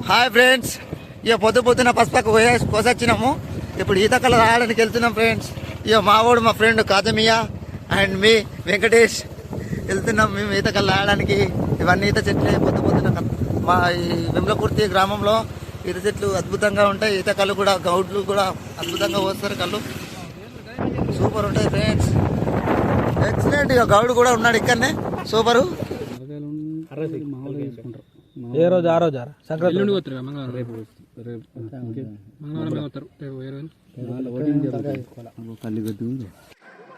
Hi friends, ఇక పొద్దున పసుపక్క కోసొచ్చినాము. ఇప్పుడు ఈతకల రావడానికి వెళ్తున్నాం ఫ్రెండ్స్. ఇక మావాడు మా ఫ్రెండ్ కాజమియా అండ్ మీ వెంకటేష్ వెళ్తున్నాం మేము ఈతకల రావడానికి. ఇవన్నీ ఈత చెట్లే. పొద్దున మా ఈ విమలకుర్తి గ్రామంలో ఈత చెట్లు అద్భుతంగా ఉంటాయి. ఈత కళ్ళు కూడా గౌడ్లు కూడా అద్భుతంగా పోస్తారు. కళ్ళు సూపర్ ఉంటాయి ఫ్రెండ్స్. ఎక్సలెంట్. ఇక గౌడ్ కూడా ఉన్నాడు ఇక్కడనే, సూపరు. ఏ రోజు ఆ రోజు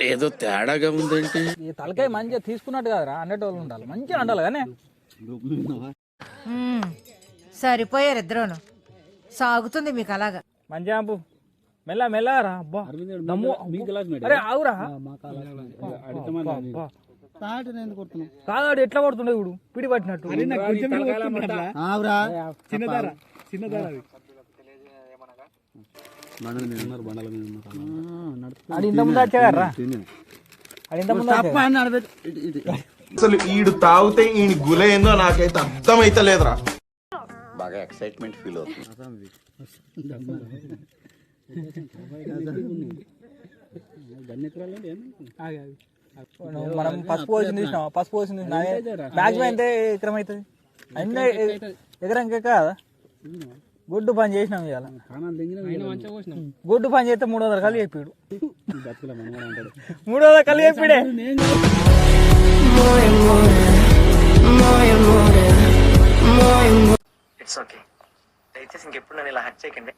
ఏదో తేడాగా ఉందేంటి? ఈ తలకాయ మంచిగా తీసుకున్నట్టు కదరా, అన్నట్టు ఉండాలి, మంచిగా ఉండాలి కానీ. సరిపోయారు ఇద్దరును. సాగుతుంది మీకు అలాగా. మంచిగా మెల్ల మెల్లరా. అబ్బా అరే ఆవురా. కాదు ఎట్లా పడుతుండే ఇప్పుడు పిడి పట్టినట్టు. అసలు ఈడు తాగితే ఈయన గుల ఏందో నాకైతే అర్థమైతే లేదురా. బాగా ఎక్సైట్మెంట్ ఫీల్ అవుతుంది. మనం పసుపు పోసింది చూసినా, పసుపు పోసింది మ్యాక్సిమం అయితే ఎకరం అవుతుంది. అన్నీ ఎకరం కదా. గుడ్డు పని చేసినాం ఇవాళ. గుడ్డు పని చేస్తే 300 కళ్ళు చెప్పాడు. 300 కళ్ళు చెప్పాడే. It's okay. దయచేసి ఇంకెప్పుడు నన్ను ఇలా హట్ చేయకండి.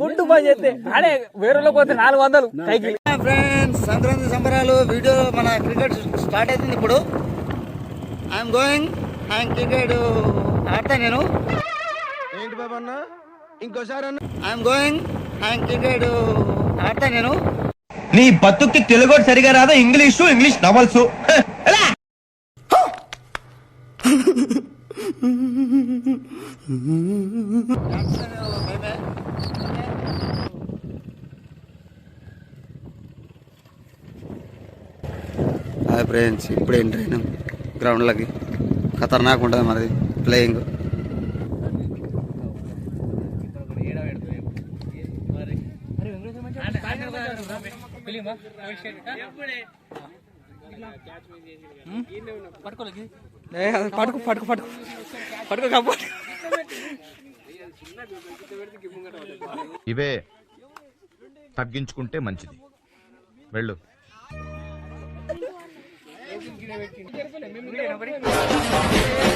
గుడ్డు పని చేస్తే అడే వేరేలో పోతే 400 కైకి. ఫ్రెండ్స్, సంక్రాంతి సంబరాలు వీడియో మన క్రికెట్ స్టార్ట్ అవుతుంది ఇప్పుడు. I'm going. క్రికెట్ ఆడతా నేను. ఏంటి బాబా అన్న, ఇంకోసారి అన్న. I'm going. క్రికెట్ ఆడతా నేను. నీ బతుక్కి తెలుగు సరిగా రాదా? English novels. హాయ్ ఫ్రెండ్స్, ఇప్పుడు ఎంటర్ అయినాం గ్రౌండ్లకి. ఖతర్నాక్ ఉంటుంది మరి ప్లేయింగ్. ఇవే తగ్గించుకుంటే మంచిది. వెళ్ళు. Thank you.